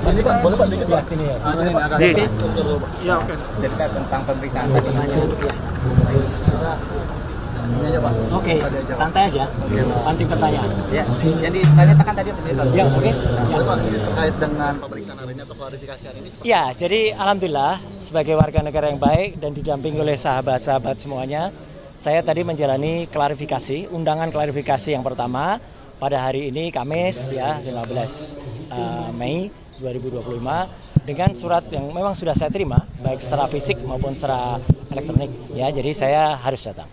Ini Pak, boleh Pak dikit Pak? Sini ya. Jadi, Ya oke. Cerita tentang pemeriksaan tadi. Ini aja Pak. Oke, santai aja. Pancing pertanyaan. Ya, jadi tanyakan tadi apa Ya, oke. Boleh Pak, ini terkait dengan pemeriksaan hari ini atau klarifikasi hari ini? Ya, jadi alhamdulillah sebagai warga negara yang baik dan didampingi oleh sahabat-sahabat semuanya, saya tadi menjalani klarifikasi, undangan klarifikasi yang pertama pada hari ini Kamis ya 15 Mei 2025 dengan surat yang memang sudah saya terima baik secara fisik maupun secara elektronik ya, jadi saya harus datang.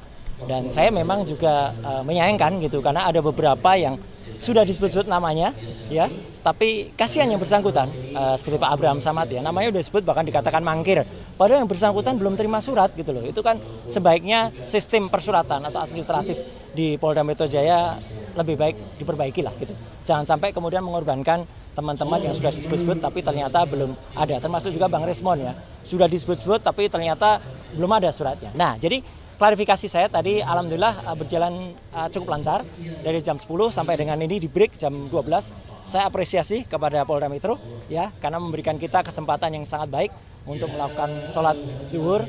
Dan saya memang juga menyayangkan gitu karena ada beberapa yang sudah disebut-sebut namanya ya, tapi kasihan yang bersangkutan seperti Pak Abraham Samad ya, namanya udah disebut bahkan dikatakan mangkir, padahal yang bersangkutan belum terima surat gitu loh. Itu kan sebaiknya sistem persuratan atau administratif di Polda Metro Jaya lebih baik diperbaiki lah gitu. Jangan sampai kemudian mengorbankan teman-teman yang sudah disebut-sebut tapi ternyata belum ada, termasuk juga Bang Resmon ya, sudah disebut-sebut tapi ternyata belum ada suratnya. Nah, jadi klarifikasi saya tadi alhamdulillah berjalan cukup lancar dari jam 10 sampai dengan ini di break jam 12. Saya apresiasi kepada Polda Metro ya karena memberikan kita kesempatan yang sangat baik untuk melakukan sholat zuhur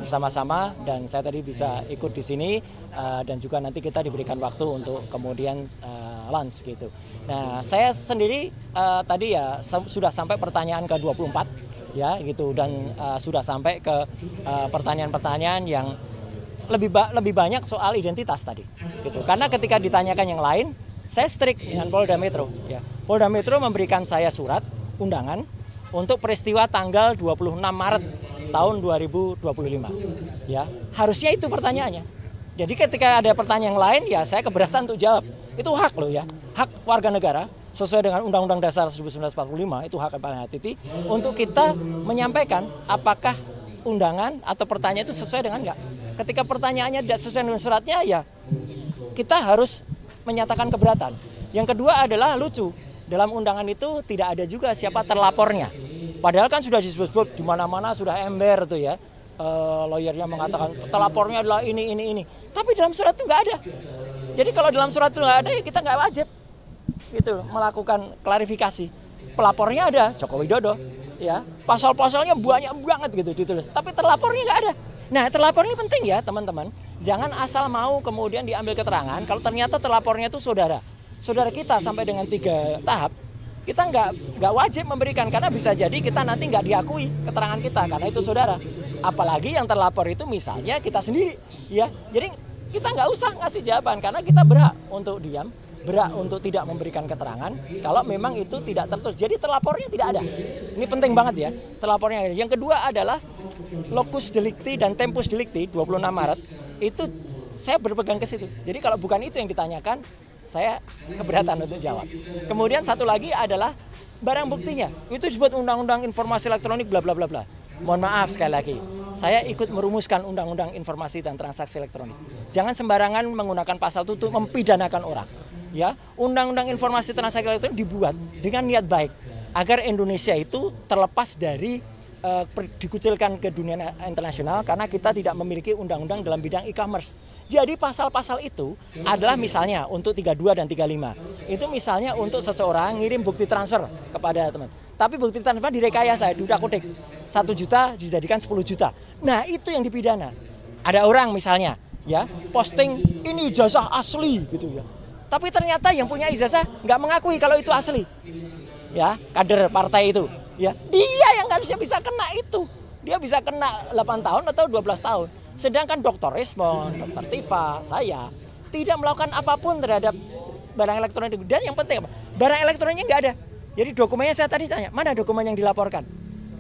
bersama-sama, dan saya tadi bisa ikut di sini dan juga nanti kita diberikan waktu untuk kemudian lunch gitu. Nah, saya sendiri tadi ya sudah sampai pertanyaan ke-24 ya gitu, dan sudah sampai ke pertanyaan-pertanyaan yang lebih banyak soal identitas tadi gitu. Karena ketika ditanyakan yang lain, saya strict dengan Polda Metro ya. Polda Metro memberikan saya surat undangan untuk peristiwa tanggal 26 Maret tahun 2025 ya. Harusnya itu pertanyaannya. Jadi ketika ada pertanyaan yang lain ya saya keberatan untuk jawab. Itu hak loh ya. Hak warga negara sesuai dengan Undang-Undang Dasar 1945, itu hak Pak Titi untuk kita menyampaikan apakah undangan atau pertanyaan itu sesuai dengan enggak. Ketika pertanyaannya tidak sesuai dengan suratnya ya kita harus menyatakan keberatan. Yang kedua adalah lucu, dalam undangan itu tidak ada juga siapa terlapornya. Padahal kan sudah disebut-sebut di mana-mana sudah ember tuh ya. Lawyernya mengatakan terlapornya adalah ini. Tapi dalam surat itu nggak ada. Jadi kalau dalam surat itu nggak ada ya kita nggak wajib gitu melakukan klarifikasi. Pelapornya ada Joko Widodo ya. Pasal-pasalnya banyak banget gitu ditulis. Tapi terlapornya nggak ada. Nah, terlapor ini penting ya teman-teman. Jangan asal mau kemudian diambil keterangan kalau ternyata terlapornya itu saudara kita sampai dengan 3 tahap. Kita nggak wajib memberikan karena bisa jadi kita nanti nggak diakui keterangan kita karena itu saudara. Apalagi yang terlapor itu misalnya kita sendiri ya. Jadi kita nggak usah ngasih jawaban karena kita berhak untuk diam, berhak untuk tidak memberikan keterangan kalau memang itu tidak tertulis. Jadi terlapornya tidak ada. Ini penting banget ya, terlapornya ada. Yang kedua adalah locus delicti dan tempus delicti 26 Maret itu saya berpegang ke situ. Jadi kalau bukan itu yang ditanyakan, saya keberatan untuk jawab. Kemudian satu lagi adalah barang buktinya. Itu disebut Undang-Undang Informasi Elektronik bla bla bla bla. Mohon maaf sekali lagi, saya ikut merumuskan Undang-Undang Informasi dan Transaksi Elektronik. Jangan sembarangan menggunakan pasal itu untuk mempidanakan orang. Ya, Undang-Undang Informasi Transaksi Elektronik dibuat dengan niat baik agar Indonesia itu terlepas dari dikucilkan ke dunia internasional karena kita tidak memiliki undang-undang dalam bidang e-commerce. Jadi pasal-pasal itu adalah misalnya untuk 32 dan 35. Itu misalnya untuk seseorang ngirim bukti transfer kepada teman. Tapi bukti transfer direkayasa, diutak-utik. 1 juta dijadikan 10 juta. Nah, itu yang dipidana. Ada orang misalnya ya posting ini ijazah asli gitu ya. Tapi ternyata yang punya ijazah nggak mengakui kalau itu asli. Ya, kader partai itu. Ya, dia yang harusnya bisa kena itu. Dia bisa kena 8 tahun atau 12 tahun. Sedangkan Dr. Resmon, Dr. Tifa, saya tidak melakukan apapun terhadap barang elektronik. Dan yang penting apa? Barang elektroniknya nggak ada. Jadi dokumennya saya tadi tanya, mana dokumen yang dilaporkan?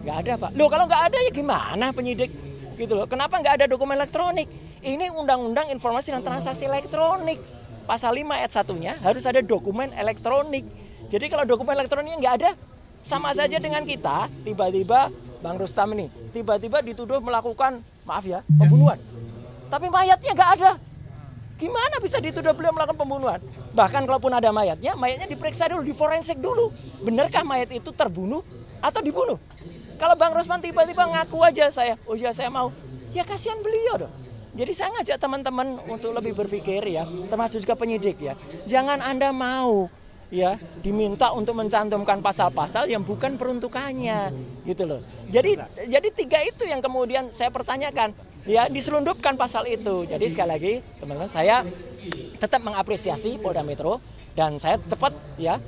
Nggak ada, Pak. Loh, kalau nggak ada ya gimana penyidik? Gitu loh. Kenapa nggak ada dokumen elektronik? Ini Undang-Undang Informasi dan Transaksi Elektronik. Pasal 5 ayat 1-nya harus ada dokumen elektronik. Jadi kalau dokumen elektroniknya nggak ada, sama saja dengan kita tiba-tiba Bang Rustam ini tiba-tiba dituduh melakukan, maaf ya, pembunuhan. Tapi mayatnya nggak ada. Gimana bisa dituduh beliau melakukan pembunuhan? Bahkan kalaupun ada mayatnya diperiksa dulu, diforensik dulu. Benarkah mayat itu terbunuh atau dibunuh? Kalau Bang Rusman tiba-tiba ngaku aja oh iya saya mau, ya kasihan beliau dong. Jadi saya ngajak teman-teman untuk lebih berpikir ya, termasuk juga penyidik ya. Jangan Anda mau ya diminta untuk mencantumkan pasal-pasal yang bukan peruntukannya gitu loh. Jadi tiga itu yang kemudian saya pertanyakan, ya diselundupkan pasal itu. Jadi sekali lagi teman-teman, saya tetap mengapresiasi Polda Metro dan saya cepat ya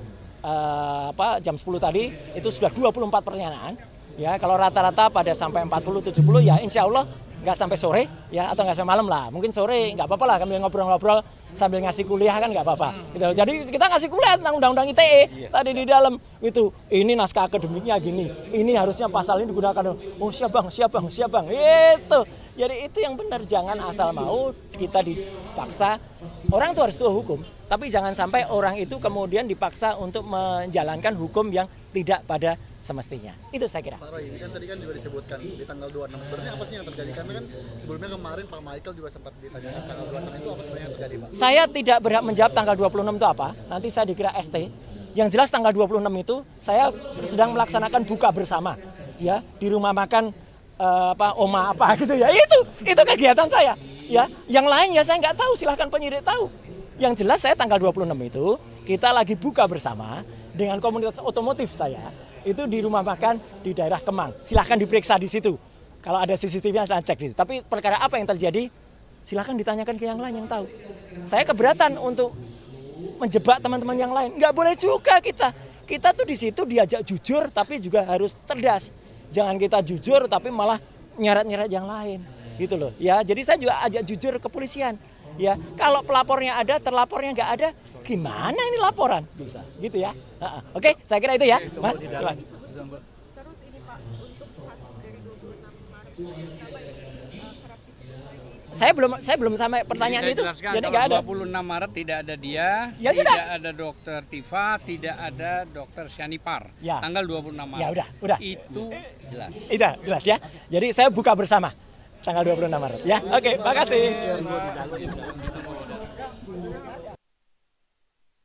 jam 10 tadi itu sudah 24 pertanyaan. Ya kalau rata-rata pada sampai 40-70 ya insya Allah nggak sampai sore ya atau nggak sampai malam lah. Mungkin sore nggak apa-apa lah kami ngobrol-ngobrol sambil ngasih kuliah kan nggak apa-apa. Gitu. Jadi kita ngasih kuliah tentang undang-undang ITE tadi di dalam itu. Ini naskah akademiknya gini. Ini harusnya pasal ini digunakan. Oh siap bang. Itu. Jadi itu yang benar, jangan asal mau kita dipaksa. Orang itu harus tahu hukum, tapi jangan sampai orang itu kemudian dipaksa untuk menjalankan hukum yang tidak pada semestinya. Itu saya kira. Pak Roy, ini kan tadi kan juga disebutkan di tanggal 26. Sebenarnya apa sih yang terjadi? Karena kan sebelumnya kemarin Pak Michael juga sempat ditanyakan tanggal 26 itu apa sebenarnya yang terjadi, Pak? Saya tidak berhak menjawab tanggal 26 itu apa. Nanti saya dikira ST. Yang jelas tanggal 26 itu saya sedang melaksanakan buka bersama ya di rumah makan Oma apa gitu ya. Itu kegiatan saya. Ya, yang lain ya saya nggak tahu, silahkan penyidik tahu. Yang jelas saya tanggal 26 itu kita lagi buka bersama dengan komunitas otomotif saya. Itu di rumah makan di daerah Kemang. Silahkan diperiksa di situ. Kalau ada CCTV saya cek di situ. Tapi perkara apa yang terjadi, silahkan ditanyakan ke yang lain yang tahu. Saya keberatan untuk menjebak teman-teman yang lain. Nggak boleh juga kita. Kita tuh di situ diajak jujur tapi juga harus cerdas. Jangan kita jujur tapi malah nyeret-nyeret yang lain. Gitu loh. Ya, jadi saya juga ajak jujur ke kepolisian. Ya, kalau pelapornya ada, terlapornya nggak ada, gimana ini laporan? Bisa, gitu ya. Oke, saya kira itu ya, Mas. Terus ini Pak, untuk kasus dari 26 Maret, kenapa ini kerap disebut lagi? Saya belum sampai pertanyaan itu. Jadi nggak ada. 26 Maret tidak ada dia, Ya sudah. tidak ada Dokter Tifa, tidak ada Dokter Syanipar. Ya. Tanggal 26 Maret. Ya udah. Itu jelas. Itu jelas ya. Jadi saya buka bersama tanggal 26 Maret. Ya, oke, makasih.